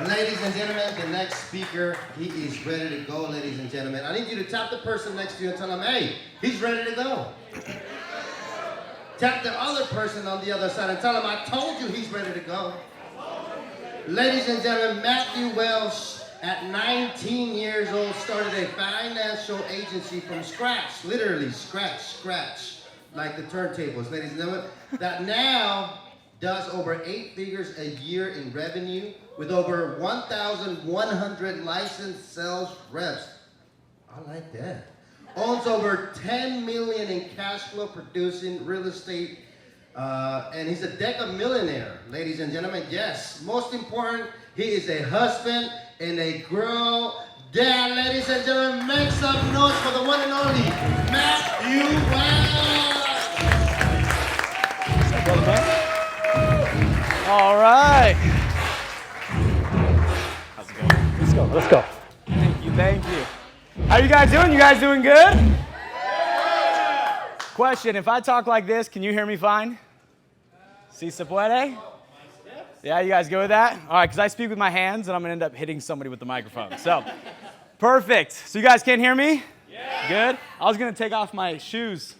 Ladies and gentlemen, the next speaker, he is ready to go, ladies and gentlemen. I need you to tap the person next to you and tell him, hey, he's ready to go. Tap the other person on the other side and tell him, I told you he's ready to go. Ladies and gentlemen, Mather Welsh, at 19 years old, started a financial agency from scratch, literally scratch, like the turntables, ladies and gentlemen, that now does over 8 figures a year in revenue with over 1,100 licensed sales reps. I like that. Owns over 10 million in cash flow producing real estate, and he's a deca-millionaire, ladies and gentlemen. Yes, most important, he is a husband and a girl dad. Ladies and gentlemen, make some noise for the one and only Mather Welsh. All right. How's it going? Let's go. Thank you. How you guys doing? You guys doing good? Yeah. Question, if I talk like this, can you hear me fine? Si se puede? Yeah, you guys go with that? All right, because I speak with my hands, and I'm going to end up hitting somebody with the microphone. So, perfect. So you guys can't hear me? Yeah. Good? I was going to take off my shoes,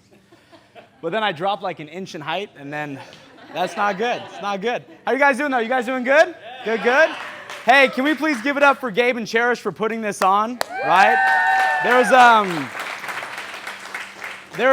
but then I dropped like an inch in height, and then that's not good. It's not good. How you guys doing, though? You guys doing good? Good, good? Hey, can we please give it up for Gabe and Cherish for putting this on, right? There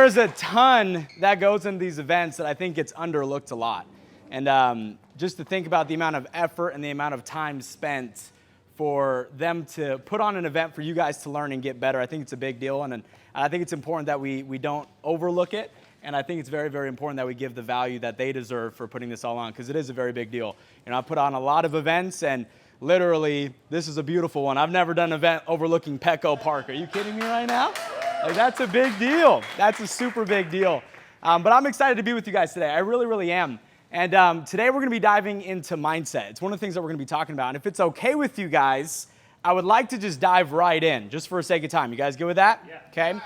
is a ton that goes into these events that I think gets underlooked a lot. And just to think about the amount of effort and the amount of time spent for them to put on an event for you guys to learn and get better, I think it's a big deal. And I think it's important that we don't overlook it. And I think it's very, very important that we give the value that they deserve for putting this all on, because it is a very big deal. You know, I put on a lot of events, and literally, this is a beautiful one. I've never done an event overlooking Petco Park. Are you kidding me right now? Like, that's a big deal. That's a super big deal. But I'm excited to be with you guys today. I really, really am. And today we're going to be diving into mindset. It's one of the things that we're going to be talking about. And if it's okay with you guys, I would like to just dive right in, just for the sake of time. You guys good with that? Yeah. Okay.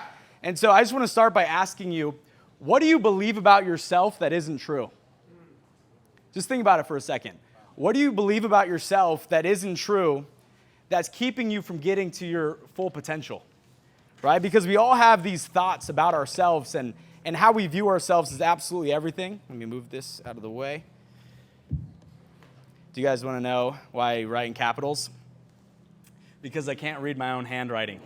And so I just want to start by asking you, what do you believe about yourself that isn't true? Just think about it for a second. What do you believe about yourself that isn't true that's keeping you from getting to your full potential, right? Because we all have these thoughts about ourselves, and how we view ourselves is absolutely everything. Let me move this out of the way. Do you guys want to know why I write in capitals? Because I can't read my own handwriting.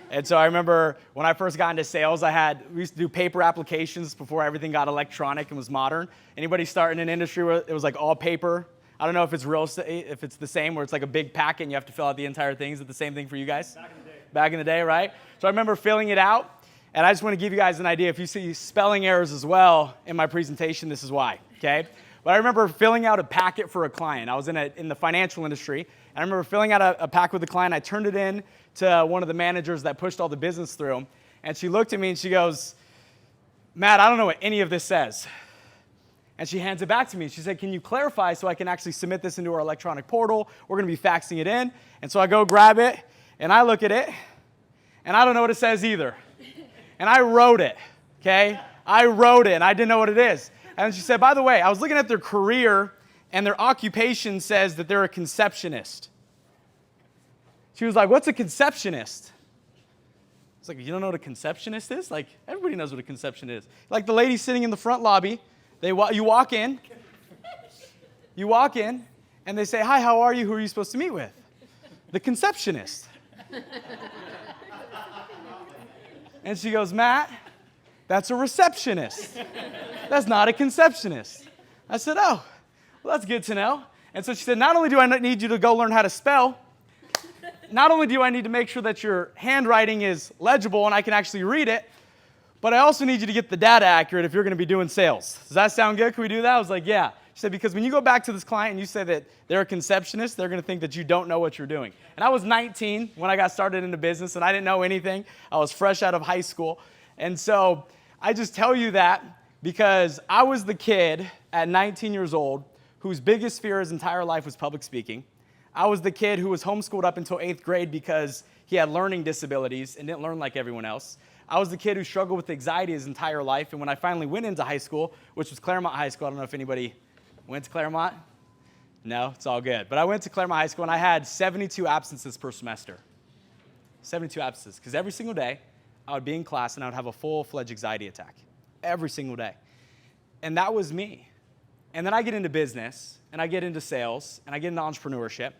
And so I remember when I first got into sales, we used to do paper applications before everything got electronic and was modern. Anybody start in an industry where it was like all paper? I don't know if it's if it's the same, where it's like a big packet and you have to fill out the entire thing. Is it the same thing for you guys? Back in the day, right? So I remember filling it out, and I just want to give you guys an idea. If you see spelling errors as well in my presentation, this is why, okay? But I remember filling out a packet for a client. I was in the financial industry, and I remember filling out a packet with a client. I turned it in to one of the managers that pushed all the business through, and she looked at me and she goes, Matt, I don't know what any of this says. And she hands it back to me. She said, can you clarify so I can actually submit this into our electronic portal? We're going to be faxing it in. And so I go grab it, and I look at it, and I don't know what it says either. And I wrote it, okay? I wrote it, and I didn't know what it is. And she said, by the way, I was looking at their career, and their occupation says that they're a conceptionist. She was like, what's a conceptionist? It's like, you don't know what a conceptionist is? Like, everybody knows what a conceptionist is. Like the lady sitting in the front lobby, you walk in, and they say, hi, how are you? Who are you supposed to meet with? The conceptionist. And she goes, Matt, that's a receptionist. That's not a conceptionist. I said, oh, well, that's good to know. And so she said, not only do I need you to go learn how to spell, not only do I need to make sure that your handwriting is legible and I can actually read it, but I also need you to get the data accurate if you're going to be doing sales. Does that sound good? Can we do that? I was like, yeah. She said, because when you go back to this client and you say that they're a conceptionist, they're going to think that you don't know what you're doing. And I was 19 when I got started into business, and I didn't know anything. I was fresh out of high school. And so I just tell you that because I was the kid at 19 years old whose biggest fear his entire life was public speaking. I was the kid who was homeschooled up until 8th grade because he had learning disabilities and didn't learn like everyone else. I was the kid who struggled with anxiety his entire life, and when I finally went into high school, which was Claremont High School, I don't know if anybody went to Claremont. No, it's all good. But I went to Claremont High School, and I had 72 absences per semester. 72 absences, because every single day, I would be in class, and I would have a full-fledged anxiety attack. Every single day. And that was me. And then I get into business, and I get into sales, and I get into entrepreneurship,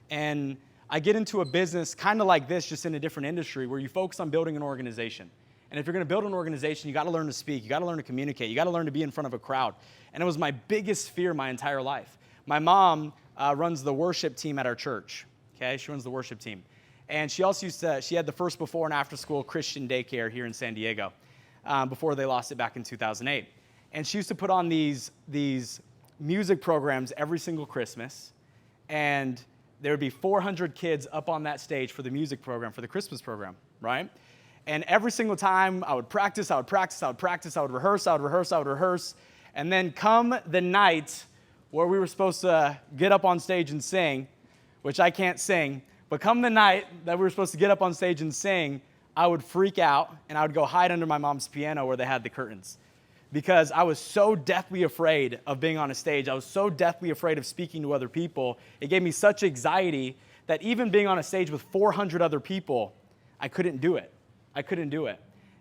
and I get into a business kind of like this, just in a different industry, where you focus on building an organization. And if you're going to build an organization, you got to learn to speak. You got to learn to communicate. You got to learn to be in front of a crowd. And it was my biggest fear my entire life. My mom runs the worship team at our church. Okay, she runs the worship team. And she also she had the first before and after school Christian daycare here in San Diego before they lost it back in 2008. And she used to put on these music programs every single Christmas. And there would be 400 kids up on that stage for the music program, for the Christmas program, right? And every single time I would practice, I would rehearse. And then come the night where we were supposed to get up on stage and sing, which I can't sing, but come the night that we were supposed to get up on stage and sing, I would freak out and I would go hide under my mom's piano where they had the curtains. Because I was so deathly afraid of being on a stage. I was so deathly afraid of speaking to other people. It gave me such anxiety that even being on a stage with 400 other people, I couldn't do it.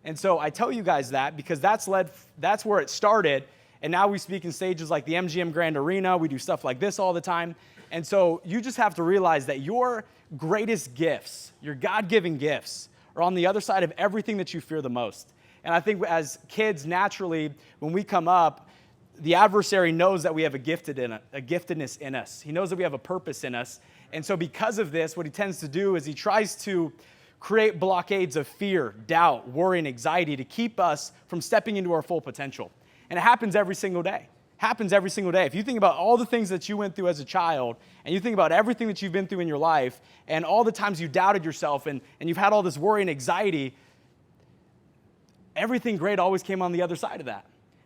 And so I tell you guys that because that's where it started. And now we speak in stages like the MGM Grand Arena. We do stuff like this all the time. And so you just have to realize that your greatest gifts, your God-given gifts, are on the other side of everything that you fear the most. And I think as kids, naturally, when we come up, the adversary knows that we have a giftedness in us. He knows that we have a purpose in us. And so because of this, what he tends to do is he tries to create blockades of fear, doubt, worry, and anxiety to keep us from stepping into our full potential. And it happens every single day. If you think about all the things that you went through as a child, and you think about everything that you've been through in your life, and all the times you doubted yourself, and you've had all this worry and anxiety, everything great always came on the other side of that.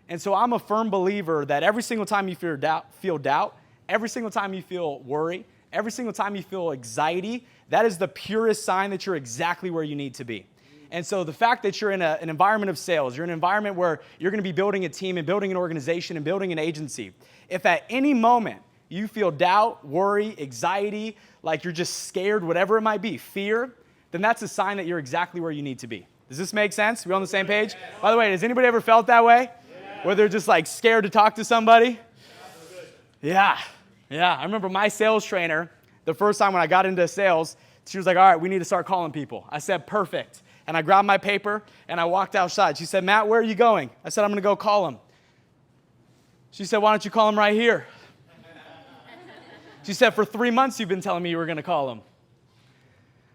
And so I'm a firm believer that every single time you feel doubt, every single time you feel worry, every single time you feel anxiety, that is the purest sign that you're exactly where you need to be. And so the fact that you're in an environment of sales, you're in an environment where you're going to be building a team and building an organization and building an agency, if at any moment you feel doubt, worry, anxiety, like you're just scared, whatever it might be, fear, then that's a sign that you're exactly where you need to be. Does this make sense? We on the same page? By the way, has anybody ever felt that way? Where they're just like scared to talk to somebody? Yeah. I remember my sales trainer, the first time when I got into sales, she was like, all right, we need to start calling people. I said, perfect. And I grabbed my paper and I walked outside. She said, Matt, where are you going? I said, I'm going to go call him. She said, why don't you call him right here? She said, for 3 months you've been telling me you were going to call him.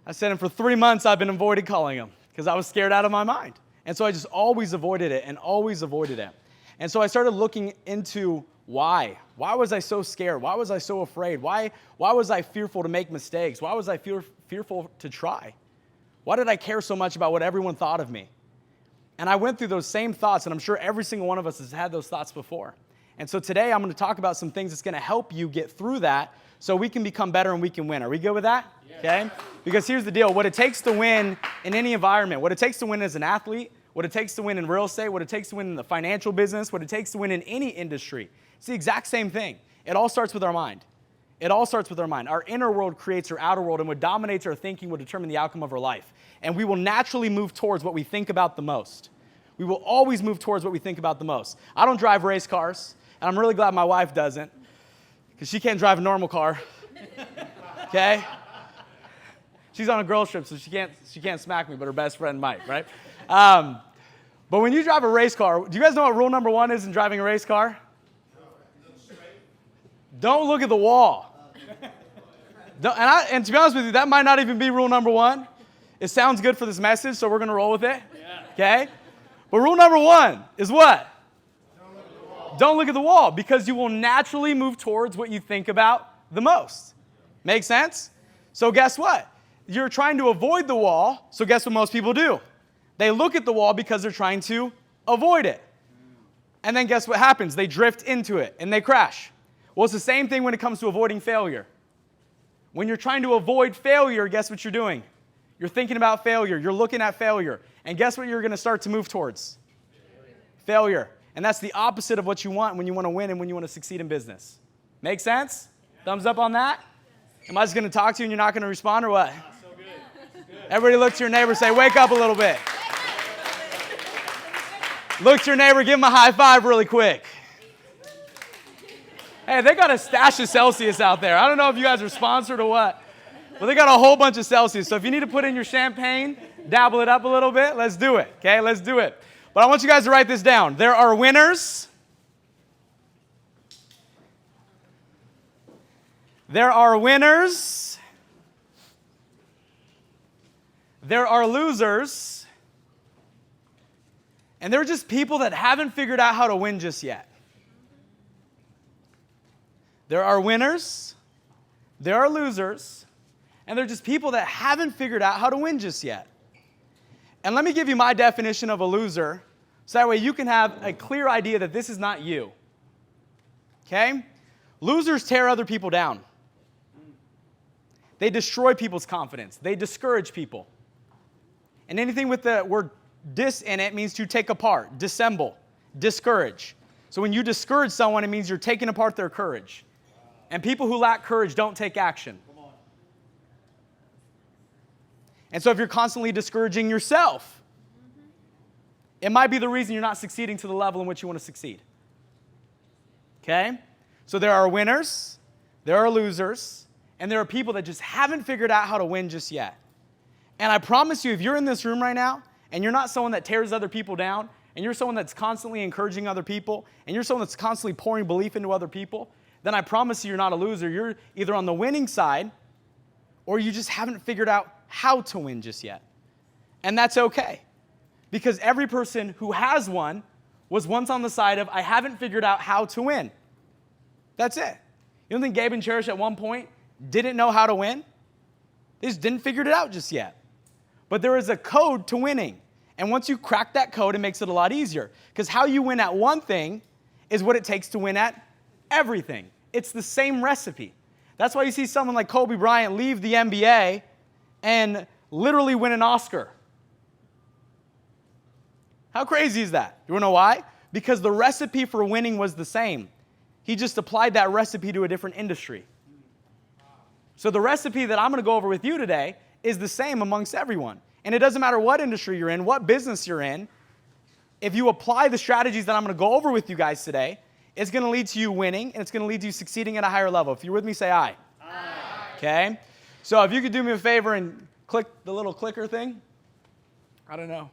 I said, and for 3 months I've been avoiding calling him because I was scared out of my mind. And so I just always avoided it. And so I started looking into why. Why was I so scared? Why was I so afraid? Why was I fearful to make mistakes? Why was I fearful to try? Why did I care so much about what everyone thought of me? And I went through those same thoughts, and I'm sure every single one of us has had those thoughts before. And so today I'm going to talk about some things that's going to help you get through that so we can become better and we can win. Are we good with that? Yeah. Okay? Because here's the deal. What it takes to win in any environment, what it takes to win as an athlete, what it takes to win in real estate, what it takes to win in the financial business, what it takes to win in any industry, it's the exact same thing. It all starts with our mind. Our inner world creates our outer world, and what dominates our thinking will determine the outcome of our life. And we will naturally move towards what we think about the most. We will always move towards what we think about the most. I don't drive race cars, and I'm really glad my wife doesn't, because she can't drive a normal car. Okay? She's on a girls trip, so she can't smack me, but her best friend might, right? But when you drive a race car, do you guys know what rule number 1 is in driving a race car? Don't look at the wall. And to be honest with you, that might not even be rule number 1. It sounds good for this message, so we're going to roll with it. Okay? But rule number 1 is what? Don't look at the wall, because you will naturally move towards what you think about the most. Make sense? So guess what? You're trying to avoid the wall, so guess what most people do? They look at the wall because they're trying to avoid it. And then guess what happens? They drift into it and they crash. Well, it's the same thing when it comes to avoiding failure. When you're trying to avoid failure, guess what you're doing? You're thinking about failure. You're looking at failure. And guess what you're going to start to move towards? Failure. And that's the opposite of what you want when you want to win and when you want to succeed in business. Make sense? Thumbs up on that? Am I just going to talk to you and you're not going to respond or what? So good. Everybody look to your neighbor, say, wake up a little bit. Look to your neighbor, give him a high five really quick. Hey, they got a stash of Celsius out there. I don't know if you guys are sponsored or what, but they got a whole bunch of Celsius. So if you need to put in your champagne, dabble it up a little bit, let's do it, okay? Let's do it. But I want you guys to write this down. There are winners. There are winners. There are losers. And they're just people that haven't figured out how to win just yet. There are winners, there are losers, and they're just people that haven't figured out how to win just yet. And let me give you my definition of a loser, so that way you can have a clear idea that this is not you. Okay? Losers tear other people down. They destroy people's confidence. They discourage people. And anything with the word dis in it means to take apart, dissemble, discourage. So when you discourage someone, it means you're taking apart their courage. And people who lack courage don't take action. And so if you're constantly discouraging yourself, it might be the reason you're not succeeding to the level in which you want to succeed. Okay? So there are winners, there are losers, and there are people that just haven't figured out how to win just yet. And I promise you, if you're in this room right now, and you're not someone that tears other people down, and you're someone that's constantly encouraging other people, and you're someone that's constantly pouring belief into other people, then I promise you you're not a loser. You're either on the winning side, or you just haven't figured out how to win just yet. And that's okay. Because every person who has won was once on the side of, I haven't figured out how to win. That's it. You don't think Gabe and Cherish at one point didn't know how to win? They just didn't figure it out just yet. But there is a code to winning. And once you crack that code, it makes it a lot easier. Because how you win at one thing is what it takes to win at everything. It's the same recipe. That's why you see someone like Kobe Bryant leave the NBA and literally win an Oscar. How crazy is that? You want to know why? Because the recipe for winning was the same. He just applied that recipe to a different industry. So the recipe that I'm going to go over with you today is the same amongst everyone. And it doesn't matter what industry you're in, what business you're in. If you apply the strategies that I'm going to go over with you guys today, it's going to lead to you winning, and it's going to lead to you succeeding at a higher level. If you're with me, say aye. Aye. Okay? So if you could do me a favor and click the little clicker thing. I don't know.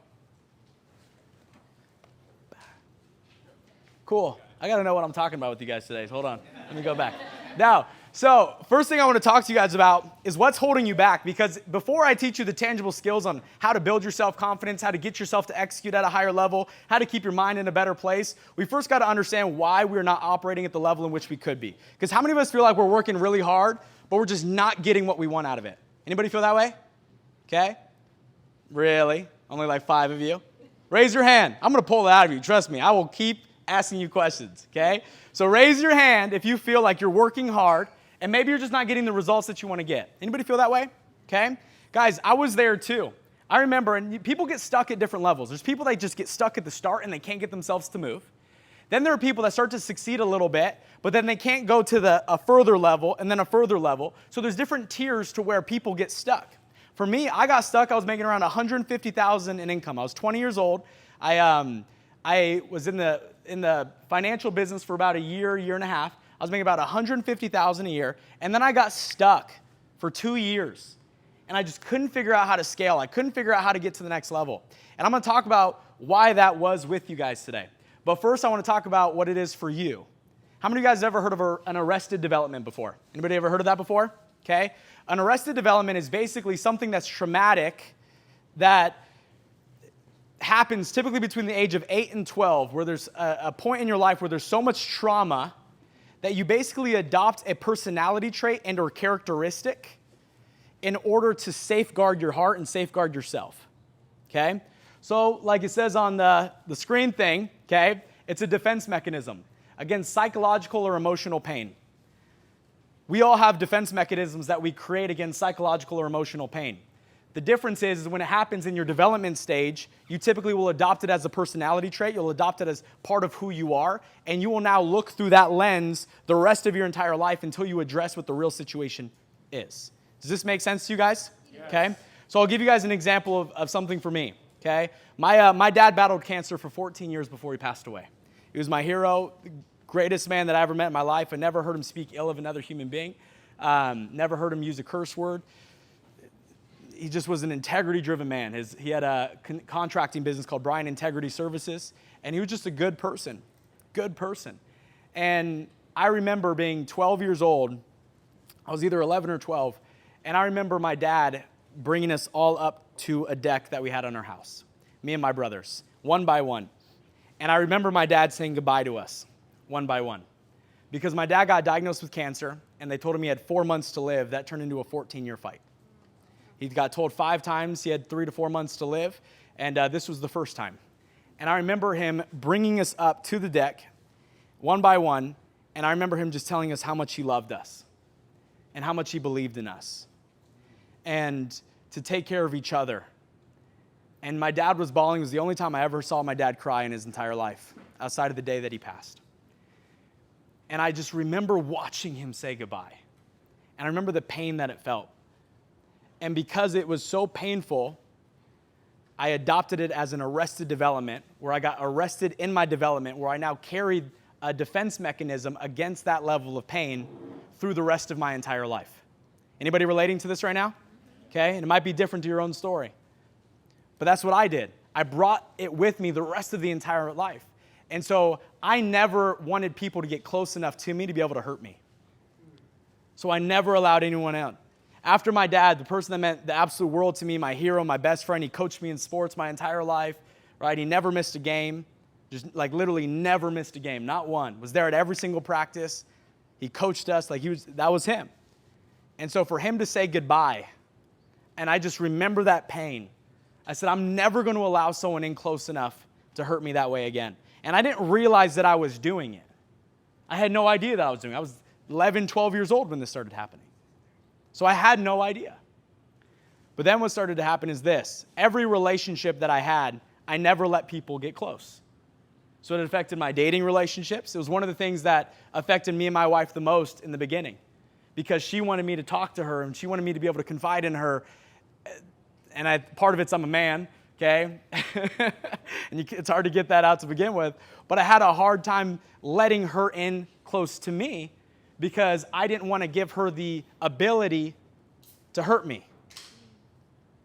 Cool. I got to know what I'm talking about with you guys today. So hold on. Let me go back. Now, so first thing I want to talk to you guys about is what's holding you back. Because before I teach you the tangible skills on how to build your self-confidence, how to get yourself to execute at a higher level, how to keep your mind in a better place, we first got to understand why we're not operating at the level in which we could be. Because how many of us feel like we're working really hard, but we're just not getting what we want out of it? Anybody feel that way? Okay? Really? Only like 5 of you? Raise your hand. I'm going to pull it out of you. Trust me. I will keep asking you questions, okay? So raise your hand if you feel like you're working hard and maybe you're just not getting the results that you want to get. Anybody feel that way? Okay? Guys, I was there too. I remember, and people get stuck at different levels. There's people that just get stuck at the start and they can't get themselves to move. Then there are people that start to succeed a little bit, but then they can't go to a further level and then a further level. So there's different tiers to where people get stuck. For me, I got stuck. I was making around $150,000 in income. I was 20 years old. I was in the financial business for about a year and a half. I was making about $150,000 a year, and then I got stuck for 2 years, and I just couldn't figure out how to scale. I couldn't figure out how to get to the next level, and I'm going to talk about why that was with you guys today. But first, I want to talk about what it is for you. How many of you guys have ever heard of an arrested development before? Anybody ever heard of that before? Okay. An arrested development is basically something that's traumatic that happens typically between the age of 8 and 12, where there's a point in your life where there's so much trauma that you basically adopt a personality trait and or characteristic in order to safeguard your heart and safeguard yourself, okay? So like it says on the screen thing, okay, it's a defense mechanism against psychological or emotional pain. We all have defense mechanisms that we create against psychological or emotional pain. The difference is when it happens in your development stage, you typically will adopt it as a personality trait. You'll adopt it as part of who you are, and you will now look through that lens the rest of your entire life until you address what the real situation is. Does this make sense to you guys? Yes. Okay. So I'll give you guys an example of something for me. Okay. My dad battled cancer for 14 years before he passed away. He was my hero, the greatest man that I ever met in my life. I never heard him speak ill of another human being. Never heard him use a curse word. He just was an integrity-driven man. He had a contracting business called Bryan Integrity Services, and he was just a good person. And I remember being 12 years old. I was either 11 or 12, and I remember my dad bringing us all up to a deck that we had on our house, me and my brothers, one by one. And I remember my dad saying goodbye to us, one by one, because my dad got diagnosed with cancer, and they told him he had 4 months to live. That turned into a 14-year fight. He got told 5 times he had 3 to 4 months to live, and this was the first time. And I remember him bringing us up to the deck, one by one, and I remember him just telling us how much he loved us and how much he believed in us and to take care of each other. And my dad was bawling. It was the only time I ever saw my dad cry in his entire life, outside of the day that he passed. And I just remember watching him say goodbye. And I remember the pain that it felt. And because it was so painful, I adopted it as an arrested development, where I got arrested in my development, where I now carried a defense mechanism against that level of pain through the rest of my entire life. Anybody relating to this right now? Okay, and it might be different to your own story. But that's what I did. I brought it with me the rest of the entire life. And so I never wanted people to get close enough to me to be able to hurt me. So I never allowed anyone out. After my dad, the person that meant the absolute world to me, my hero, my best friend, he coached me in sports my entire life, right? He never missed a game, just like literally never missed a game, not one. Was there at every single practice. He coached us, that was him. And so for him to say goodbye, and I just remember that pain, I said, I'm never going to allow someone in close enough to hurt me that way again. And I didn't realize that I was doing it. I had no idea that I was doing it. I was 11, 12 years old when this started happening. So I had no idea. But then what started to happen is this. Every relationship that I had, I never let people get close. So it affected my dating relationships. It was one of the things that affected me and my wife the most in the beginning, because she wanted me to talk to her and she wanted me to be able to confide in her. And part of it's I'm a man, okay? And it's hard to get that out to begin with. But I had a hard time letting her in close to me, because I didn't want to give her the ability to hurt me.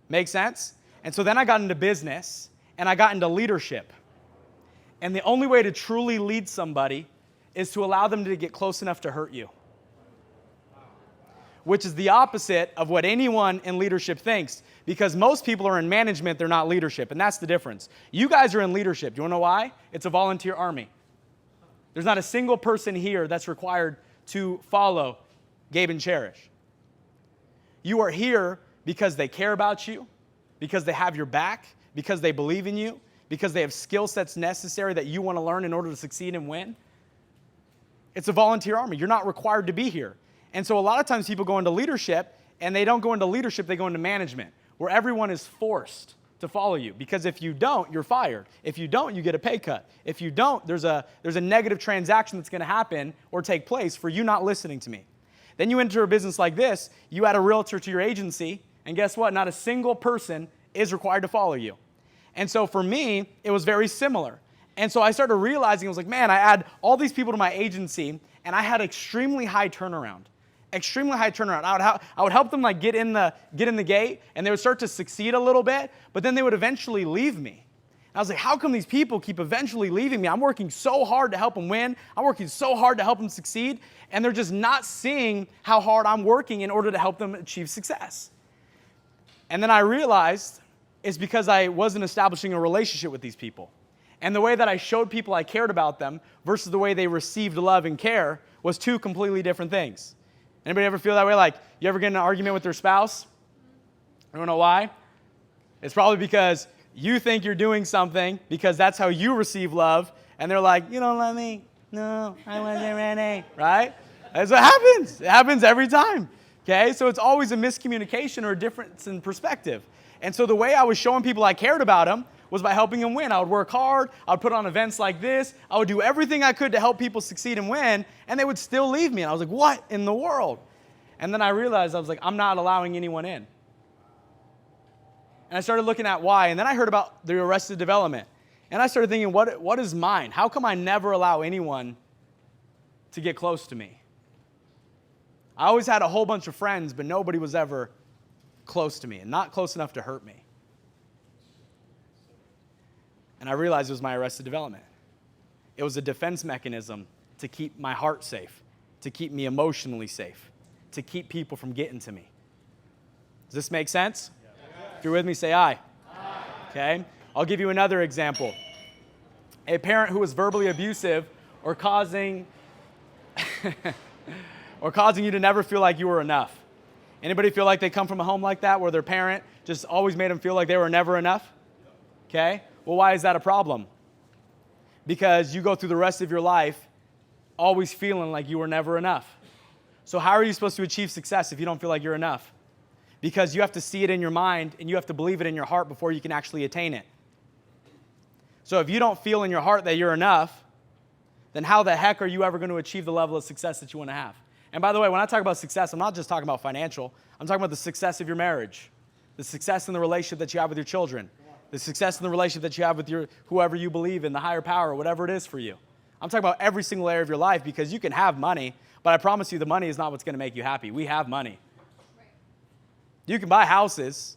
Make sense? And so then I got into business, and I got into leadership. And the only way to truly lead somebody is to allow them to get close enough to hurt you, which is the opposite of what anyone in leadership thinks, because most people are in management, they're not leadership, and that's the difference. You guys are in leadership. Do you want to know why? It's a volunteer army. There's not a single person here that's required to follow Gabe and Cherish. You are here because they care about you, because they have your back, because they believe in you, because they have skill sets necessary that you want to learn in order to succeed and win. It's a volunteer army. You're not required to be here. And so a lot of times people go into leadership, and they don't go into leadership, they go into management, where everyone is forced to follow you. Because if you don't, you're fired. If you don't, you get a pay cut. If you don't, there's a negative transaction that's going to happen or take place for you not listening to me. Then you enter a business like this, you add a realtor to your agency, and guess what? Not a single person is required to follow you. And so for me, it was very similar. And so I started realizing, I was like, man, I add all these people to my agency, and I had extremely high turnaround. Extremely high turnaround. I would help them get in the gate, and they would start to succeed a little bit, but then they would eventually leave me. And I was like, how come these people keep eventually leaving me? I'm working so hard to help them win. I'm working so hard to help them succeed, and they're just not seeing how hard I'm working in order to help them achieve success. And then I realized it's because I wasn't establishing a relationship with these people. And the way that I showed people I cared about them versus the way they received love and care was two completely different things. Anybody ever feel that way? Like, you ever get in an argument with their spouse? I don't know why. It's probably because you think you're doing something because that's how you receive love, and they're like, you don't love me. No, I wasn't ready. Right? That's what happens. It happens every time. Okay, so it's always a miscommunication or a difference in perspective. And so the way I was showing people I cared about them was by helping them win. I would work hard, I would put on events like this, I would do everything I could to help people succeed and win, and they would still leave me. And I was like, what in the world? And then I realized, I was like, I'm not allowing anyone in. And I started looking at why, and then I heard about the Arrested Development. And I started thinking, what is mine? How come I never allow anyone to get close to me? I always had a whole bunch of friends, but nobody was ever close to me, and not close enough to hurt me. And I realized it was my Arrested Development. It was a defense mechanism to keep my heart safe, to keep me emotionally safe, to keep people from getting to me. Does this make sense? Yeah. If you're with me, say aye. Aye. Okay? I'll give you another example. A parent who was verbally abusive or causing you to never feel like you were enough. Anybody feel like they come from a home like that where their parent just always made them feel like they were never enough? Okay? Well, why is that a problem? Because you go through the rest of your life always feeling like you were never enough. So how are you supposed to achieve success if you don't feel like you're enough? Because you have to see it in your mind and you have to believe it in your heart before you can actually attain it. So if you don't feel in your heart that you're enough, then how the heck are you ever going to achieve the level of success that you want to have? And by the way, when I talk about success, I'm not just talking about financial. I'm talking about the success of your marriage, the success in the relationship that you have with your children, the success in the relationship that you have with your whoever you believe in, the higher power, whatever it is for you. I'm talking about every single area of your life because you can have money, but I promise you the money is not what's going to make you happy. We have money. You can buy houses.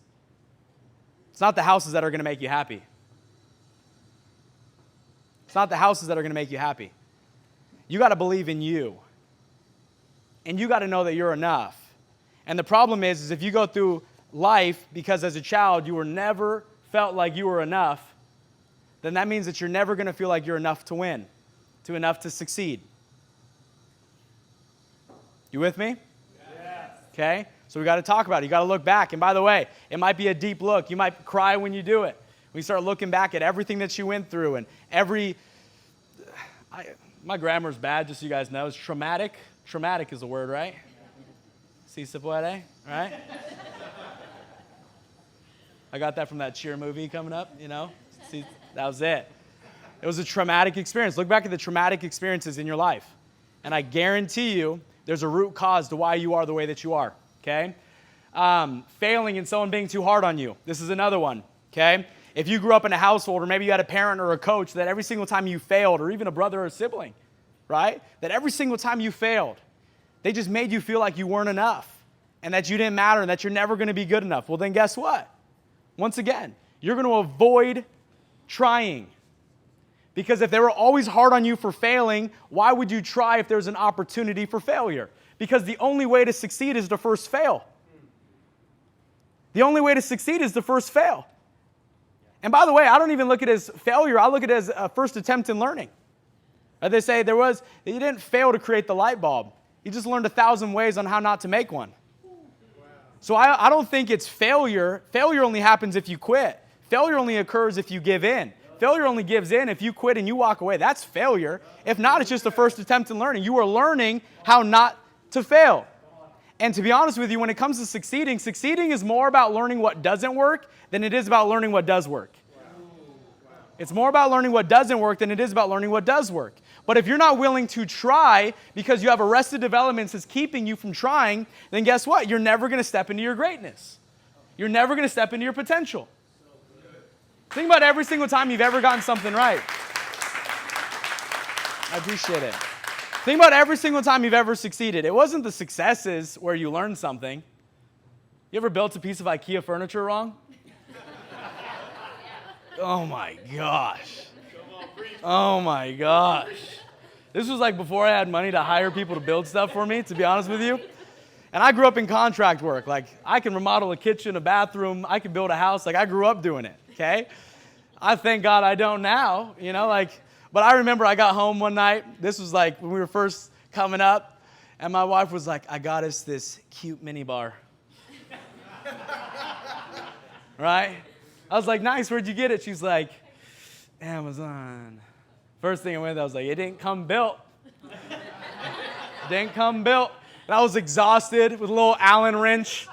It's not the houses that are going to make you happy. It's not the houses that are going to make you happy. You got to believe in you. And you got to know that you're enough. And the problem is if you go through life because as a child you were never felt like you were enough, then that means that you're never going to feel like you're enough to win, enough to succeed. You with me? Yes. Okay? So we got to talk about it. You got to look back. And by the way, it might be a deep look. You might cry when you do it. When you start looking back at everything that you went through and my grammar's bad, just so you guys know. It's traumatic. Traumatic is the word, right? Si se puede, right? I got that from that Cheer movie coming up, you know? See, that was it. It was a traumatic experience. Look back at the traumatic experiences in your life. And I guarantee you there's a root cause to why you are the way that you are, okay? Failing and someone being too hard on you. This is another one, okay? If you grew up in a household or maybe you had a parent or a coach that every single time you failed, or even a brother or a sibling, right? That every single time you failed, they just made you feel like you weren't enough and that you didn't matter and that you're never going to be good enough. Well, then guess what? Once again, you're going to avoid trying. Because if they were always hard on you for failing, why would you try if there's an opportunity for failure? Because the only way to succeed is to first fail. The only way to succeed is to first fail. And by the way, I don't even look at it as failure. I look at it as a first attempt in learning. They say you didn't fail to create the light bulb. You just learned 1,000 ways on how not to make one. So I don't think it's failure. Failure only happens if you quit. Failure only occurs if you give in. Failure only gives in if you quit and you walk away. That's failure. If not, it's just a first attempt in learning. You are learning how not to fail. And to be honest with you, when it comes to succeeding is more about learning what doesn't work than it is about learning what does work. It's more about learning what doesn't work than it is about learning what does work. But if you're not willing to try because you have arrested developments that's keeping you from trying, then guess what? You're never going to step into your greatness. You're never going to step into your potential. Think about every single time you've ever gotten something right. I appreciate it. Think about every single time you've ever succeeded. It wasn't the successes where you learned something. You ever built a piece of IKEA furniture wrong? Oh my gosh. Oh my gosh. This was like before I had money to hire people to build stuff for me, to be honest with you. And I grew up in contract work. Like, I can remodel a kitchen, a bathroom. I can build a house. Like, I grew up doing it, okay? I thank God I don't now, you know, like, but I remember I got home one night. This was like when we were first coming up, and my wife was like, I got us this cute mini bar. Right? I was like, nice, where'd you get it? She's like, Amazon. First thing I went, I was like, it didn't come built. It didn't come built. And I was exhausted with a little Allen wrench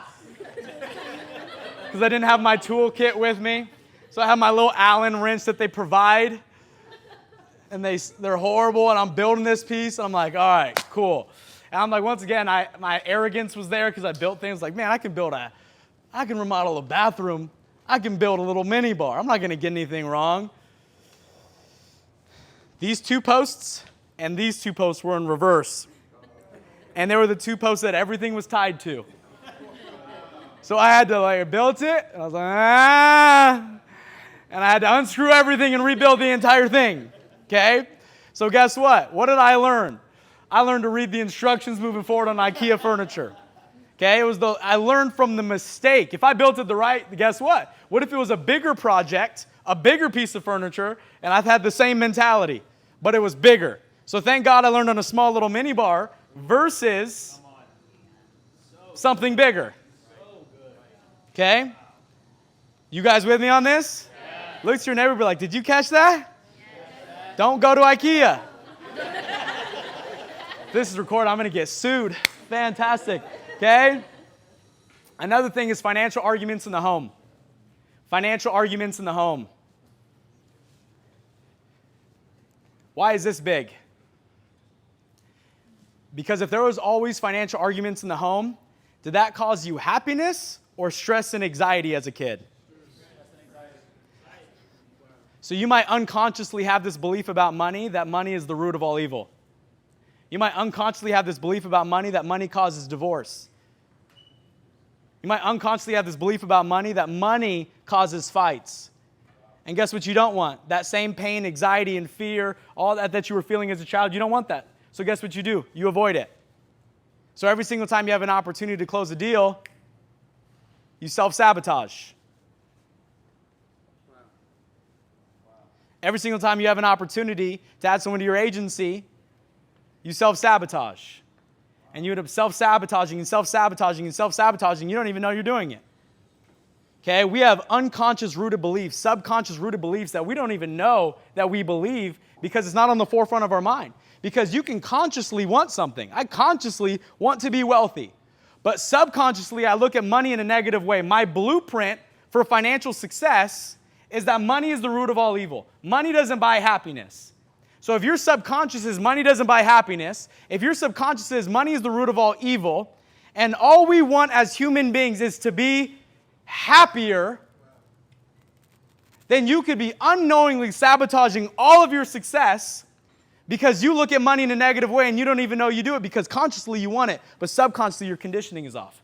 because I didn't have my toolkit with me. So I have my little Allen wrench that they provide. And they're horrible, and I'm building this piece, and I'm like, all right, cool. And I'm like, once again, my arrogance was there because I built things like, man, I can remodel a bathroom. I can build a little mini bar. I'm not going to get anything wrong. These 2 posts and these 2 posts were in reverse. And they were the 2 posts that everything was tied to. So I had to build it, and I was like, and I had to unscrew everything and rebuild the entire thing. Okay? So guess what? What did I learn? I learned to read the instructions moving forward on IKEA furniture. Okay? I learned from the mistake. If I built it guess what? What if it was a bigger project, a bigger piece of furniture, and I've had the same mentality, but it was bigger? So thank God I learned on a small little mini bar versus something bigger. Okay? You guys with me on this? Look at your neighbor and be like, did you catch that? Don't go to IKEA. This is recorded. I'm going to get sued. Fantastic. Okay? Another thing is financial arguments in the home. Financial arguments in the home. Why is this big? Because if there was always financial arguments in the home, did that cause you happiness or stress and anxiety as a kid? So you might unconsciously have this belief about money, that money is the root of all evil. You might unconsciously have this belief about money, that money causes divorce. You might unconsciously have this belief about money, that money causes fights. And guess what you don't want? That same pain, anxiety, and fear, all that you were feeling as a child, you don't want that. So guess what you do? You avoid it. So every single time you have an opportunity to close a deal, you self-sabotage. Every single time you have an opportunity to add someone to your agency, you self-sabotage. And you end up self-sabotaging and self-sabotaging and self-sabotaging. You don't even know you're doing it. Okay? We have unconscious rooted beliefs, subconscious rooted beliefs that we don't even know that we believe because it's not on the forefront of our mind. Because you can consciously want something. I consciously want to be wealthy. But subconsciously, I look at money in a negative way. My blueprint for financial success is that money is the root of all evil. Money doesn't buy happiness. So if your subconscious is money doesn't buy happiness, if your subconscious is money is the root of all evil, and all we want as human beings is to be happier, then you could be unknowingly sabotaging all of your success because you look at money in a negative way and you don't even know you do it because consciously you want it, but subconsciously your conditioning is off.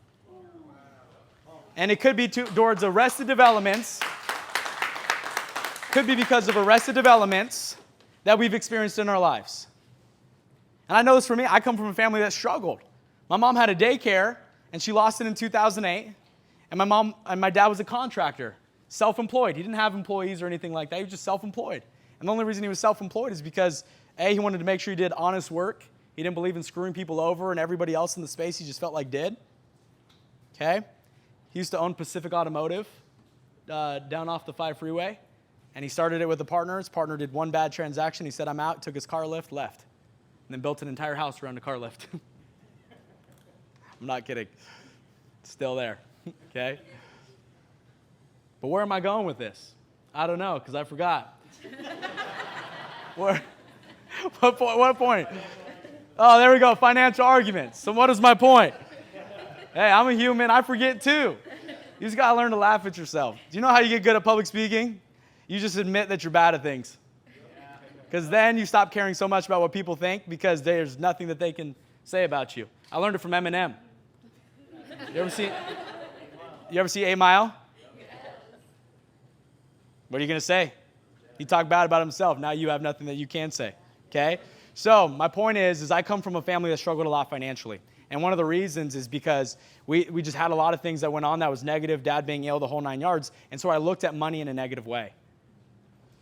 And it could be towards arrested developments. Could be because of arrested developments that we've experienced in our lives. And I know this for me. I come from a family that struggled. My mom had a daycare, and she lost it in 2008. And my dad was a contractor, self-employed. He didn't have employees or anything like that. He was just self-employed. And the only reason he was self-employed is because, A, he wanted to make sure he did honest work. He didn't believe in screwing people over and everybody else in the space he just felt like did. Okay? He used to own Pacific Automotive down off the 5 freeway. And he started it with a partner. His partner did one bad transaction. He said, I'm out, took his car lift, left. And then built an entire house around a car lift. I'm not kidding. It's still there. Okay? But where am I going with this? I don't know, because I forgot. What point? Oh, there we go, financial arguments. So what is my point? Hey, I'm a human. I forget too. You just got to learn to laugh at yourself. Do you know how you get good at public speaking? You just admit that you're bad at things. Because then you stop caring so much about what people think because there's nothing that they can say about you. I learned it from Eminem. You ever see 8 Mile? What are you going to say? He talked bad about himself. Now you have nothing that you can say. Okay? So my point is I come from a family that struggled a lot financially. And one of the reasons is because we just had a lot of things that went on that was negative, dad being ill, the whole 9 yards. And so I looked at money in a negative way.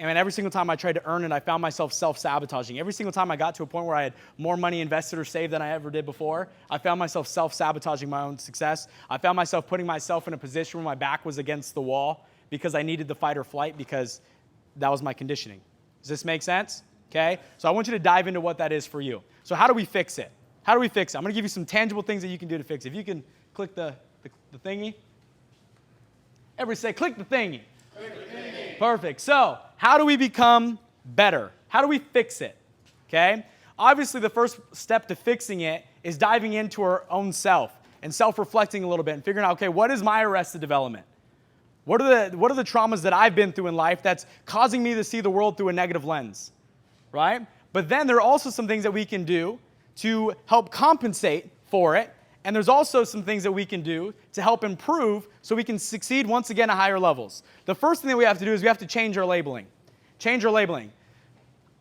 And every single time I tried to earn it, I found myself self-sabotaging. Every single time I got to a point where I had more money invested or saved than I ever did before, I found myself self-sabotaging my own success. I found myself putting myself in a position where my back was against the wall because I needed the fight or flight because that was my conditioning. Does this make sense? Okay? So I want you to dive into what that is for you. So how do we fix it? How do we fix it? I'm going to give you some tangible things that you can do to fix it. If you can click the thingy. Everybody say, click the thingy. Click the thingy. Perfect. So, how do we become better? How do we fix it? Okay? Obviously, the first step to fixing it is diving into our own self and self-reflecting a little bit and figuring out, okay, what is my arrested development? What are the traumas that I've been through in life that's causing me to see the world through a negative lens, right? But then there are also some things that we can do to help compensate for it, and there's also some things that we can do to help improve so we can succeed once again at higher levels. The first thing that we have to do is we have to change our labeling. Change our labeling.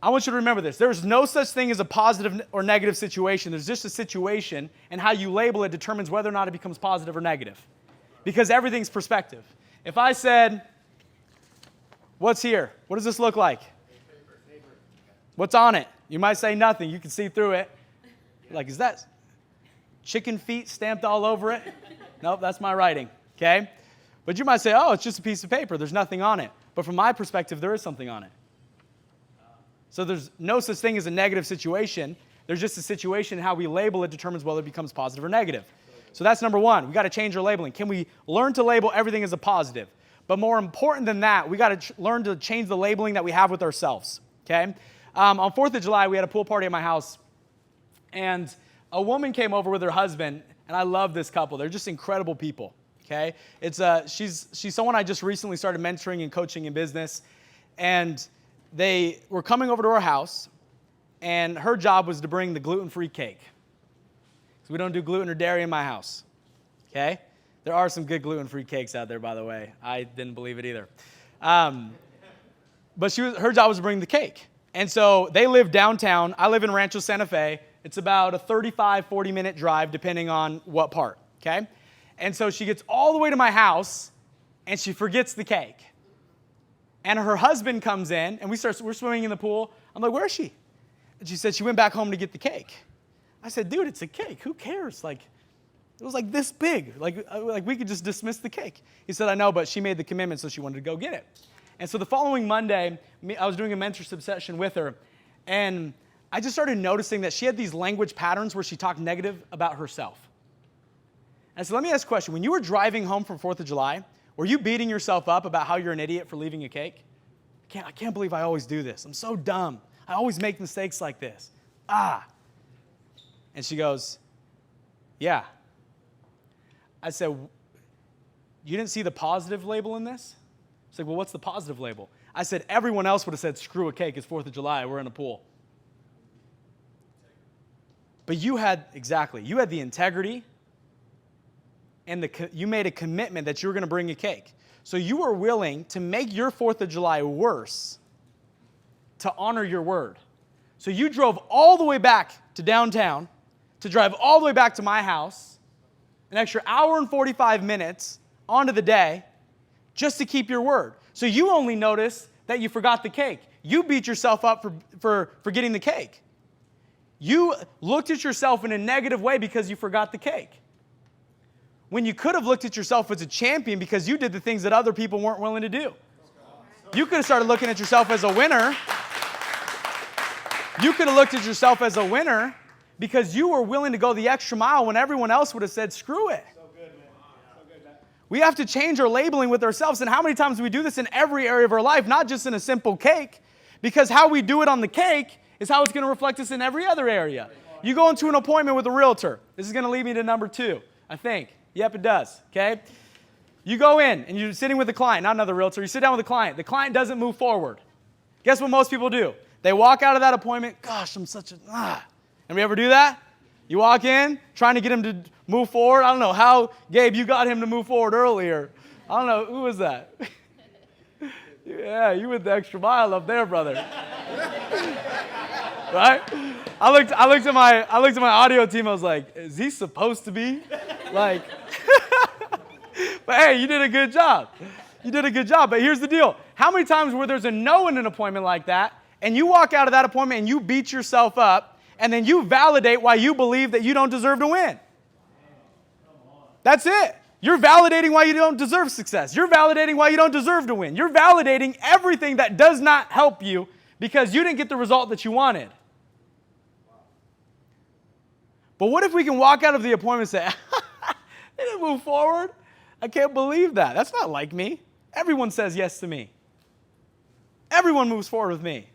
I want you to remember this. There's no such thing as a positive or negative situation. There's just a situation, and how you label it determines whether or not it becomes positive or negative. Because everything's perspective. If I said, what's here? What does this look like? What's on it? You might say nothing. You can see through it. Like, is that chicken feet stamped all over it? Nope, that's my writing, okay? But you might say, oh, it's just a piece of paper. There's nothing on it. But from my perspective, there is something on it. So there's no such thing as a negative situation. There's just a situation, and how we label it determines whether it becomes positive or negative. So that's number one. We got to change our labeling. Can we learn to label everything as a positive? But more important than that, we got to learn to change the labeling that we have with ourselves, okay? On 4th of July, we had a pool party at my house, and a woman came over with her husband, and I love this couple. They're just incredible people, okay? She's someone I just recently started mentoring and coaching in business, and they were coming over to our house, and her job was to bring the gluten-free cake. So we don't do gluten or dairy in my house, okay? There are some good gluten-free cakes out there, by the way. I didn't believe it either. But her job was to bring the cake. And so they live downtown. I live in Rancho Santa Fe. It's about a 35, 40-minute drive, depending on what part, okay? And so she gets all the way to my house, and she forgets the cake. And her husband comes in, and we're swimming in the pool. I'm like, where is she? And she said she went back home to get the cake. I said, dude, it's a cake. Who cares? Like, it was like this big. Like we could just dismiss the cake. He said, I know, but she made the commitment, so she wanted to go get it. And so the following Monday, I was doing a mentorship session with her, and I just started noticing that she had these language patterns where she talked negative about herself. And so let me ask a question. When you were driving home from 4th of July, were you beating yourself up about how you're an idiot for leaving a cake? I can't believe I always do this. I'm so dumb. I always make mistakes like this. And she goes, yeah. I said, you didn't see the positive label in this? She's like, well, what's the positive label? I said, everyone else would have said, screw a cake, it's 4th of July, we're in a pool. But you had the integrity, and you made a commitment that you were going to bring a cake. So you were willing to make your 4th of July worse to honor your word. So you drove all the way back to downtown to drive all the way back to my house, an extra hour and 45 minutes onto the day, just to keep your word. So you only noticed that you forgot the cake. You beat yourself up for forgetting the cake. You looked at yourself in a negative way because you forgot the cake. When you could have looked at yourself as a champion because you did the things that other people weren't willing to do. You could have started looking at yourself as a winner. You could have looked at yourself as a winner because you were willing to go the extra mile when everyone else would have said, screw it. So good, man. So good, man. We have to change our labeling with ourselves. And how many times do we do this in every area of our life, not just in a simple cake? Because how we do it on the cake is how it's going to reflect us in every other area. You go into an appointment with a realtor. This is going to lead me to number 2, I think. Yep, it does, okay? You go in, and you're sitting with the client, not another realtor. You sit down with the client. The client doesn't move forward. Guess what most people do? They walk out of that appointment, gosh, I'm such a, And we ever do that? You walk in, trying to get him to move forward. I don't know how, Gabe, you got him to move forward earlier. I don't know, who was that? Yeah, you went the extra mile up there, brother. Right? I looked at my audio team. I was like, is he supposed to be? Like, but hey, you did a good job. You did a good job. But here's the deal. How many times where there's a no in an appointment like that, and you walk out of that appointment and you beat yourself up, and then you validate why you believe that you don't deserve to win? That's it. You're validating why you don't deserve success. You're validating why you don't deserve to win. You're validating everything that does not help you because you didn't get the result that you wanted. But what if we can walk out of the appointment and say, they didn't move forward? I can't believe that. That's not like me. Everyone says yes to me. Everyone moves forward with me.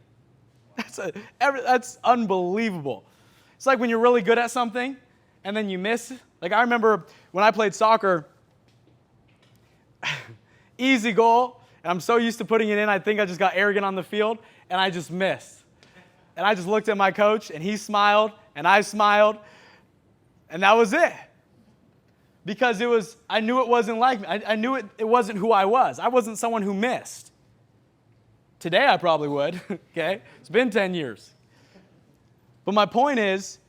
That's unbelievable. It's like when you're really good at something and then you miss. Like I remember when I played soccer, easy goal, and I'm so used to putting it in, I think I just got arrogant on the field, and I just missed. And I just looked at my coach, and he smiled, and I smiled, and that was it. Because I knew it wasn't like me. I knew it wasn't who I was. I wasn't someone who missed. Today I probably would, okay? It's been 10 years. But my point is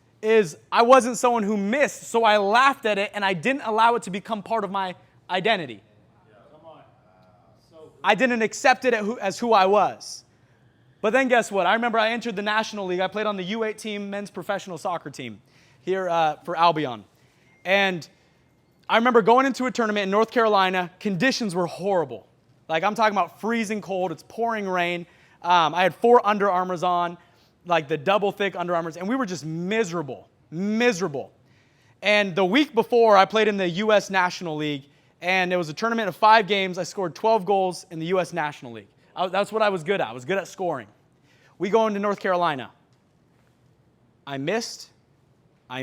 I wasn't someone who missed, so I laughed at it, and I didn't allow it to become part of my identity. I didn't accept it as who I was. But then guess what? I remember I entered the National League. I played on the U8 team, men's professional soccer team here for Albion. And I remember going into a tournament in North Carolina. Conditions were horrible. Like I'm talking about freezing cold. It's pouring rain. I had 4 Under Armours on, like the double thick Under Armours. And we were just miserable. And the week before, I played in the U.S. National League. And it was a tournament of 5 games. I scored 12 goals in the U.S. National League. That's what I was good at. I was good at scoring. We go into North Carolina. I missed. I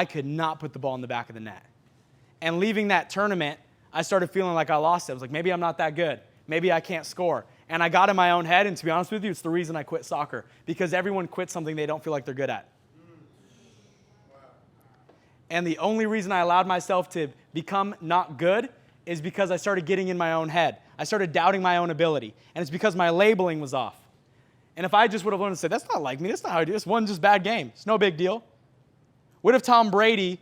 could not put the ball in the back of the net. And leaving that tournament, I started feeling like I lost it. I was like, maybe I'm not that good. Maybe I can't score. And I got in my own head, and to be honest with you, it's the reason I quit soccer. Because everyone quits something they don't feel like they're good at. And the only reason I allowed myself to become not good is because I started getting in my own head. I started doubting my own ability. And it's because my labeling was off. And if I just would have learned to say, that's not like me, that's not how I do it, it's one just bad game. It's no big deal. What if Tom Brady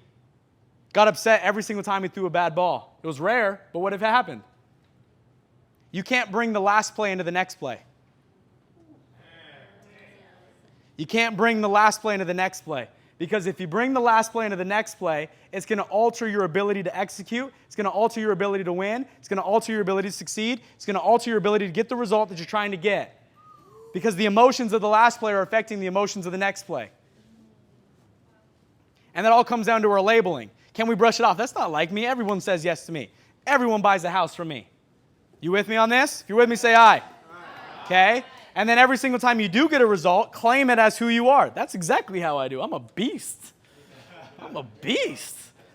got upset every single time he threw a bad ball? It was rare, but what if it happened? You can't bring the last play into the next play. You can't bring the last play into the next play. Because if you bring the last play into the next play, it's going to alter your ability to execute. It's going to alter your ability to win. It's going to alter your ability to succeed. It's going to alter your ability to get the result that you're trying to get. Because the emotions of the last play are affecting the emotions of the next play. And that all comes down to our labeling. Can we brush it off? That's not like me. Everyone says yes to me. Everyone buys a house from me. You with me on this? If you're with me, say aye. Okay? And then every single time you do get a result, claim it as who you are. That's exactly how I do. I'm a beast.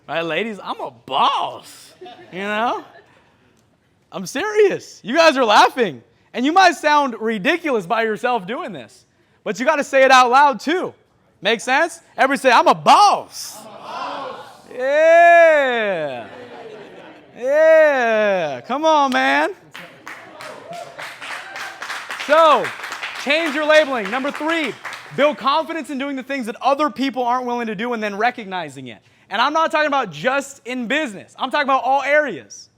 Right, ladies? I'm a boss. You know? I'm serious. You guys are laughing. And you might sound ridiculous by yourself doing this. But you got to say it out loud too. Make sense? Everybody say, I'm a boss. I'm a boss. Yeah. Yeah. Come on, man. So, change your labeling. Number 3, build confidence in doing the things that other people aren't willing to do and then recognizing it. And I'm not talking about just in business. I'm talking about all areas.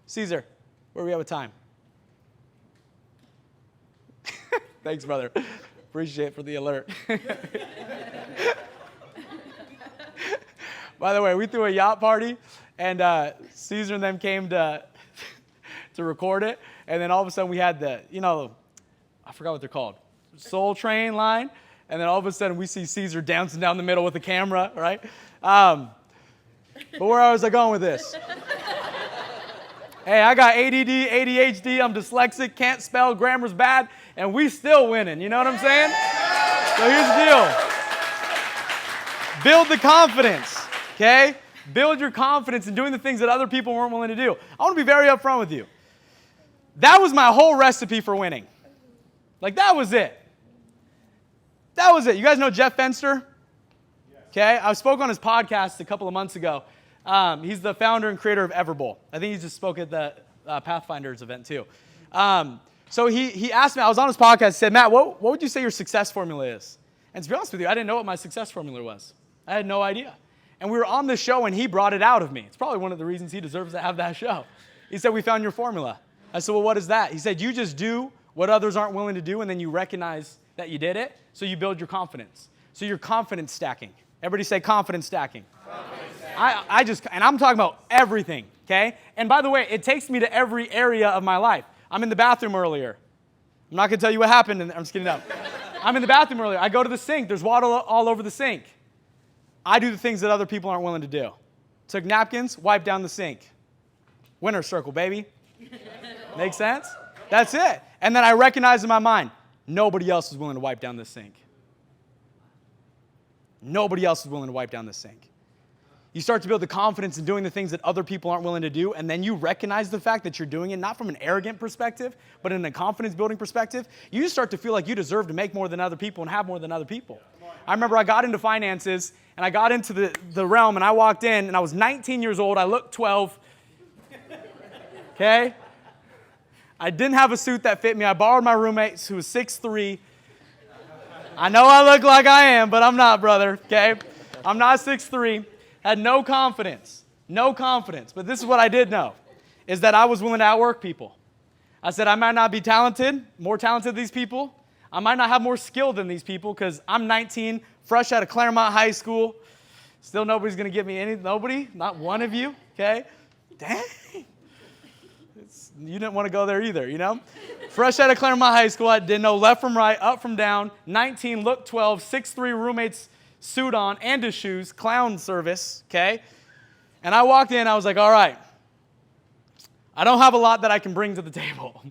Caesar, where are we at with time? Thanks, brother. Appreciate it for the alert. By the way, we threw a yacht party, and Caesar and them came to record it. And then all of a sudden we had I forgot what they're called, Soul Train line. And then all of a sudden we see Caesar dancing down the middle with the camera, right? But where was I going with this? Hey, I got ADD, ADHD, I'm dyslexic, can't spell, grammar's bad, and we still winning. You know what I'm saying? So here's the deal. Build the confidence, okay? Build your confidence in doing the things that other people weren't willing to do. I want to be very upfront with you. That was my whole recipe for winning. Like, that was it. That was it. You guys know Jeff Fenster? Okay, I spoke on his podcast a couple of months ago. He's the founder and creator of Everbowl. I think he just spoke at the Pathfinders event too. So he asked me, I was on his podcast, he said, Matt, what would you say your success formula is? And to be honest with you, I didn't know what my success formula was. I had no idea. And we were on the show and he brought it out of me. It's probably one of the reasons he deserves to have that show. He said, we found your formula. I said, well, what is that? He said, you just do what others aren't willing to do and then you recognize that you did it, so you build your confidence. So you're confidence stacking. Everybody say confidence stacking. And I'm talking about everything, okay? And by the way, it takes me to every area of my life. I'm in the bathroom earlier. I'm not going to tell you what happened. I'm just kidding. No. I'm in the bathroom earlier. I go to the sink. There's water all over the sink. I do the things that other people aren't willing to do. Took napkins, wiped down the sink. Winners Circle, baby. Make sense? That's it. And then I recognize in my mind, nobody else is willing to wipe down this sink. Nobody else is willing to wipe down this sink. You start to build the confidence in doing the things that other people aren't willing to do, and then you recognize the fact that you're doing it not from an arrogant perspective, but in a confidence-building perspective. You start to feel like you deserve to make more than other people and have more than other people. I remember I got into finances, and I got into the realm, and I walked in, and I was 19 years old. I looked 12. Okay? I didn't have a suit that fit me. I borrowed my roommate, who was 6'3". I know I look like I am, but I'm not, brother. Okay? I'm not 6'3". Had no confidence. No confidence. But this is what I did know, is that I was willing to outwork people. I said, I might not be talented, more talented than these people. I might not have more skill than these people because I'm 19, fresh out of Claremont High School. Still nobody's going to give me any, nobody, not one of you, okay? Dang. You didn't want to go there either, you know? Fresh out of Claremont High School, I didn't know left from right, up from down, 19, look 12, 6'3", roommates, suit on, and his shoes, clown service, okay? And I walked in, I was like, all right, I don't have a lot that I can bring to the table,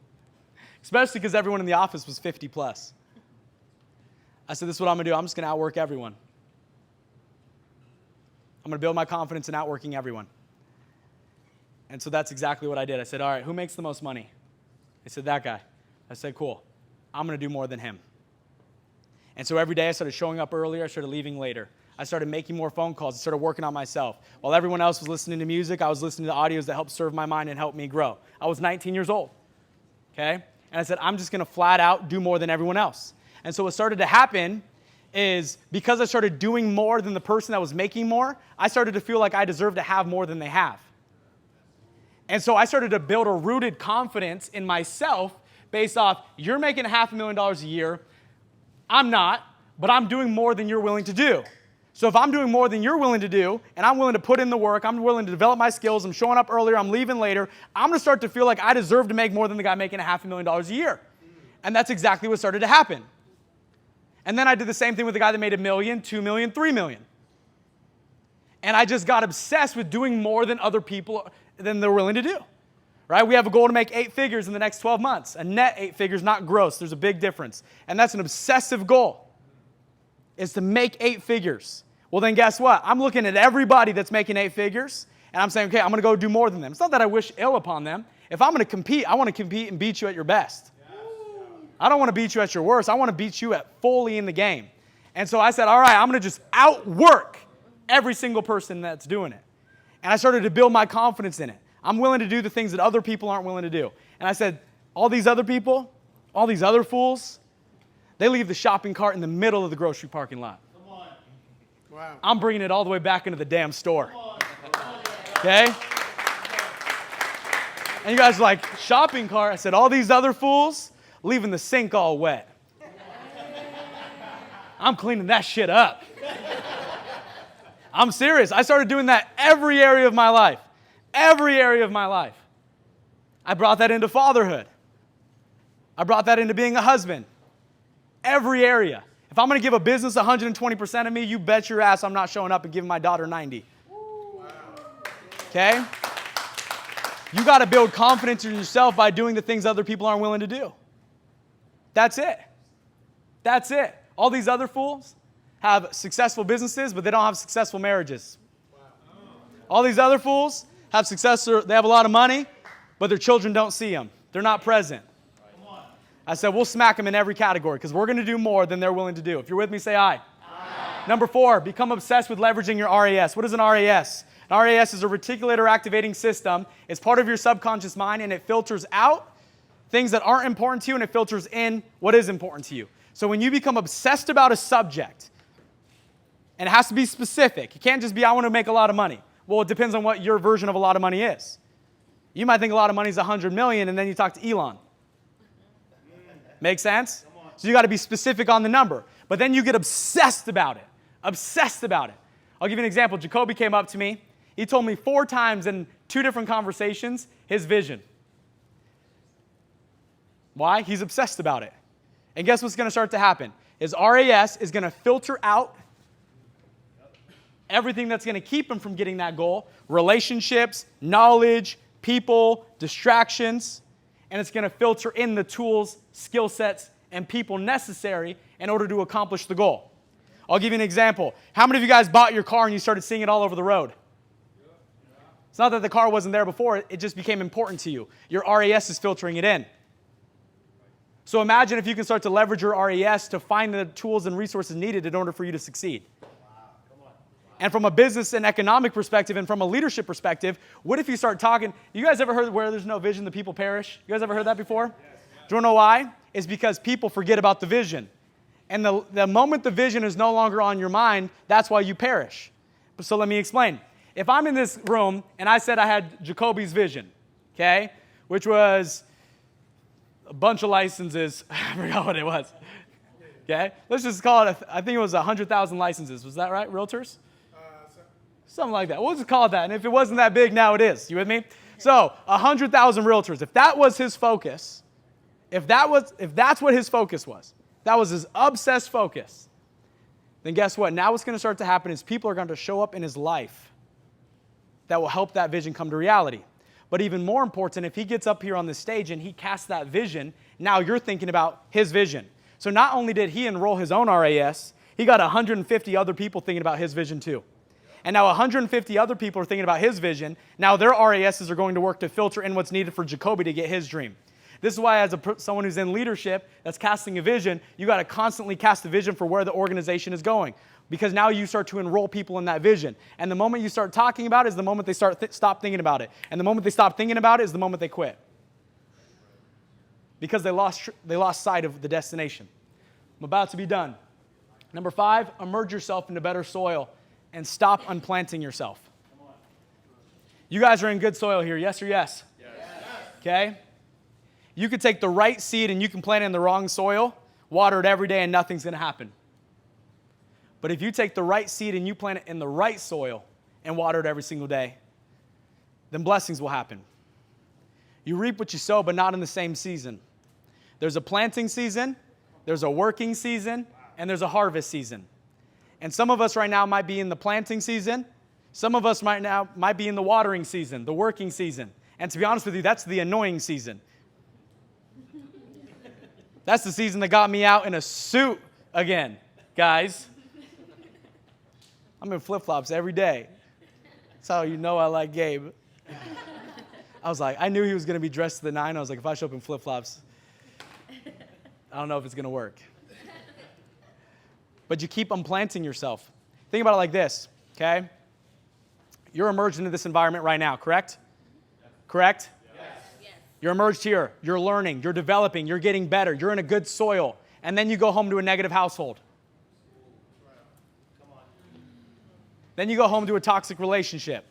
especially because everyone in the office was 50 plus. I said, this is what I'm going to do. I'm just going to outwork everyone. I'm going to build my confidence in outworking everyone. And so that's exactly what I did. I said, all right, who makes the most money? They said, that guy. I said, cool. I'm going to do more than him. And so every day I started showing up earlier. I started leaving later. I started making more phone calls. I started working on myself. While everyone else was listening to music, I was listening to audios that helped serve my mind and help me grow. I was 19 years old, okay? And I said, I'm just going to flat out do more than everyone else. And so what started to happen is because I started doing more than the person that was making more, I started to feel like I deserved to have more than they have. And so I started to build a rooted confidence in myself based off, you're making $500,000 a year. I'm not, but I'm doing more than you're willing to do. So if I'm doing more than you're willing to do, and I'm willing to put in the work, I'm willing to develop my skills, I'm showing up earlier, I'm leaving later, I'm going to start to feel like I deserve to make more than the guy making $500,000 a year. And that's exactly what started to happen. And then I did the same thing with the guy that made $1 million, $2 million, $3 million. And I just got obsessed with doing more than other people than they're willing to do. Right? We have a goal to make 8 figures in the next 12 months. A net 8 figures, not gross. There's a big difference. And that's an obsessive goal, is to make 8 figures. Well, then guess what? I'm looking at everybody that's making 8 figures, and I'm saying, okay, I'm going to go do more than them. It's not that I wish ill upon them. If I'm going to compete, I want to compete and beat you at your best. I don't want to beat you at your worst. I want to beat you at fully in the game. And so I said, all right, I'm going to just outwork every single person that's doing it. And I started to build my confidence in it. I'm willing to do the things that other people aren't willing to do. And I said, all these other people, all these other fools, they leave the shopping cart in the middle of the grocery parking lot. Come on. Wow. I'm bringing it all the way back into the damn store. Okay? And you guys are like, shopping cart? I said, all these other fools leaving the sink all wet. I'm cleaning that shit up. I'm serious. I started doing that every area of my life. Every area of my life. I brought that into fatherhood. I brought that into being a husband. Every area. If I'm going to give a business 120% of me, you bet your ass I'm not showing up and giving my daughter 90. Okay? You got to build confidence in yourself by doing the things other people aren't willing to do. That's it. That's it. All these other fools have successful businesses, but they don't have successful marriages. All these other fools have success, they have a lot of money, but their children don't see them. They're not present. I said, we'll smack them in every category because we're going to do more than they're willing to do. If you're with me, say aye. Aye. Number 4, become obsessed with leveraging your RAS. What is an RAS? An RAS is a reticular activating system. It's part of your subconscious mind, and it filters out things that aren't important to you, and it filters in what is important to you. So when you become obsessed about a subject, and it has to be specific. It can't just be, I want to make a lot of money. Well, it depends on what your version of a lot of money is. You might think a lot of money is 100 million, and then you talk to Elon. Make sense? So you got to be specific on the number. But then you get obsessed about it. Obsessed about it. I'll give you an example. Jacoby came up to me. He told me 4 times in 2 different conversations his vision. Why? He's obsessed about it. And guess what's going to start to happen? is RAS is going to filter out everything that's going to keep him from getting that goal, relationships, knowledge, people, distractions, and it's going to filter in the tools, skill sets, and people necessary in order to accomplish the goal. I'll give you an example. How many of you guys bought your car and you started seeing it all over the road? It's not that the car wasn't there before, it just became important to you. Your RAS is filtering it in. So imagine if you can start to leverage your RAS to find the tools and resources needed in order for you to succeed. And from a business and economic perspective and from a leadership perspective, what if you start talking, you guys ever heard where there's no vision, the people perish? You guys ever heard that before? Yes. Do you know why? It's because people forget about the vision. And the moment the vision is no longer on your mind, that's why you perish. So let me explain. If I'm in this room and I said I had Jacoby's vision, okay, which was a bunch of licenses, I forgot what it was, okay? Let's just call it, I think it was 100,000 licenses. Was that right, realtors? Something like that. We'll just call it that. And if it wasn't that big, now it is. You with me? So 100,000 realtors. If that was his focus, if that's what his focus was, that was his obsessed focus, then guess what? Now what's going to start to happen is people are going to show up in his life that will help that vision come to reality. But even more important, if he gets up here on the stage and he casts that vision, now you're thinking about his vision. So not only did he enroll his own RAS, he got 150 other people thinking about his vision too. And now 150 other people are thinking about his vision. Now their RASs are going to work to filter in what's needed for Jacoby to get his dream. This is why as someone who's in leadership that's casting a vision, you got to constantly cast a vision for where the organization is going. Because now you start to enroll people in that vision. And the moment you start talking about it is the moment they stop thinking about it. And the moment they stop thinking about it is the moment they quit. Because they lost sight of the destination. I'm about to be done. Number 5, immerse yourself into better soil and stop unplanting yourself. You guys are in good soil here, yes or yes? Yes. Okay? You could take the right seed and you can plant it in the wrong soil, water it every day, and nothing's going to happen. But if you take the right seed and you plant it in the right soil and water it every single day, then blessings will happen. You reap what you sow, but not in the same season. There's a planting season, there's a working season, and there's a harvest season. And some of us right now might be in the planting season. Some of us might be in the watering season, the working season. And to be honest with you, that's the annoying season. That's the season that got me out in a suit again, guys. I'm in flip-flops every day. That's how you know I like Gabe. I was like, I knew he was going to be dressed to the nine. I was like, if I show up in flip-flops, I don't know if it's going to work. But you keep unplanting yourself. Think about it like this, okay? You're emerged into this environment right now, correct? Yes. Correct? Yes. You're emerged here. You're learning. You're developing. You're getting better. You're in a good soil. And then you go home to a negative household. Then you go home to a toxic relationship.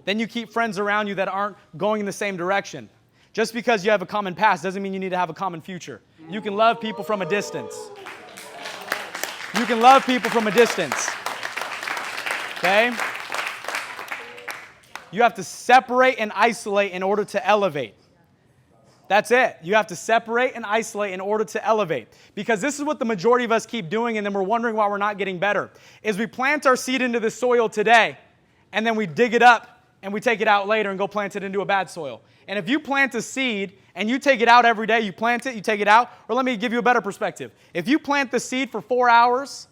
Then you keep friends around you that aren't going in the same direction. Just because you have a common past doesn't mean you need to have a common future. You can love people from a distance. You can love people from a distance. Okay? You have to separate and isolate in order to elevate. That's it. You have to separate and isolate in order to elevate. Because this is what the majority of us keep doing, and then we're wondering why we're not getting better. Is we plant our seed into the soil today, and then we dig it up, and we take it out later and go plant it into a bad soil. And if you plant a seed, and you take it out every day, you plant it, you take it out, or let me give you a better perspective. If you plant the seed for 4 hours,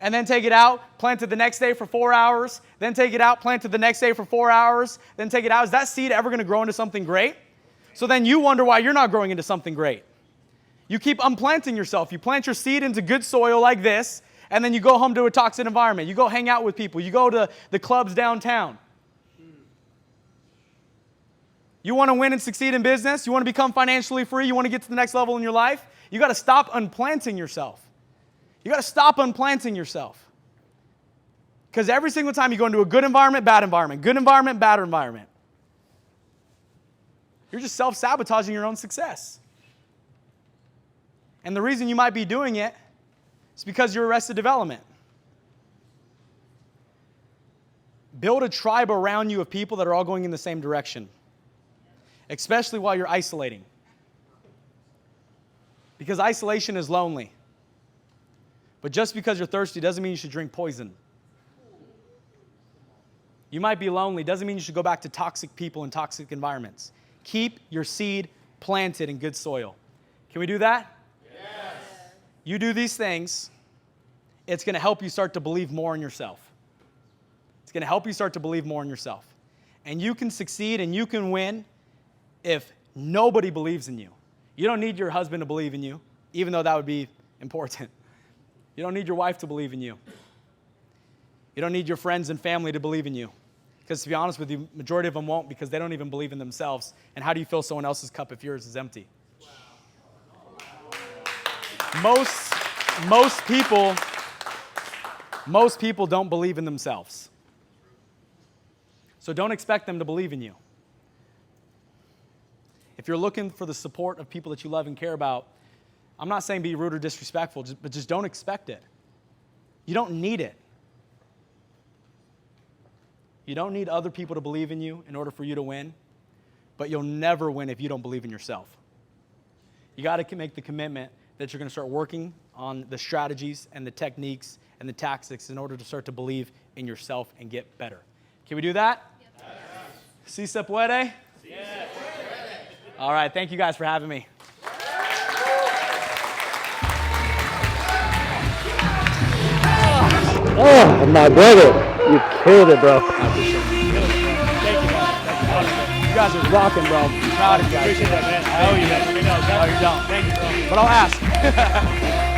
and then take it out, plant it the next day for 4 hours, then take it out, plant it the next day for 4 hours, then take it out, is that seed ever going to grow into something great? So then you wonder why you're not growing into something great. You keep unplanting yourself. You plant your seed into good soil like this, and then you go home to a toxic environment. You go hang out with people. You go to the clubs downtown. You want to win and succeed in business? You want to become financially free? You want to get to the next level in your life? You got to stop unplanting yourself. You got to stop unplanting yourself. Because every single time you go into a good environment, bad environment, good environment, bad environment, you're just self-sabotaging your own success. And the reason you might be doing it is because you're arrested development. Build a tribe around you of people that are all going in the same direction, especially while you're isolating. Because isolation is lonely. But just because you're thirsty doesn't mean you should drink poison. You might be lonely, doesn't mean you should go back to toxic people and toxic environments. Keep your seed planted in good soil. Can we do that? Yes. You do these things, it's going to help you start to believe more in yourself. It's going to help you start to believe more in yourself. And you can succeed and you can win if nobody believes in you. You don't need your husband to believe in you, even though that would be important. You don't need your wife to believe in you. You don't need your friends and family to believe in you. Because to be honest with you, majority of them won't because they don't even believe in themselves. And how do you fill someone else's cup if yours is empty? Most people don't believe in themselves. So don't expect them to believe in you. If you're looking for the support of people that you love and care about, I'm not saying be rude or disrespectful, but just don't expect it. You don't need it. You don't need other people to believe in you in order for you to win, but you'll never win if you don't believe in yourself. You got to make the commitment that you're going to start working on the strategies and the techniques and the tactics in order to start to believe in yourself and get better. Can we do that? Yes. Si se puede? Yes. All right, thank you guys for having me. Oh, my brother. You killed it, bro. I appreciate it. Thank you, man. You guys are rocking, bro. I'm proud of you guys. Appreciate that, man. I owe you that. Oh, you don't. Thank you, bro. But I'll ask.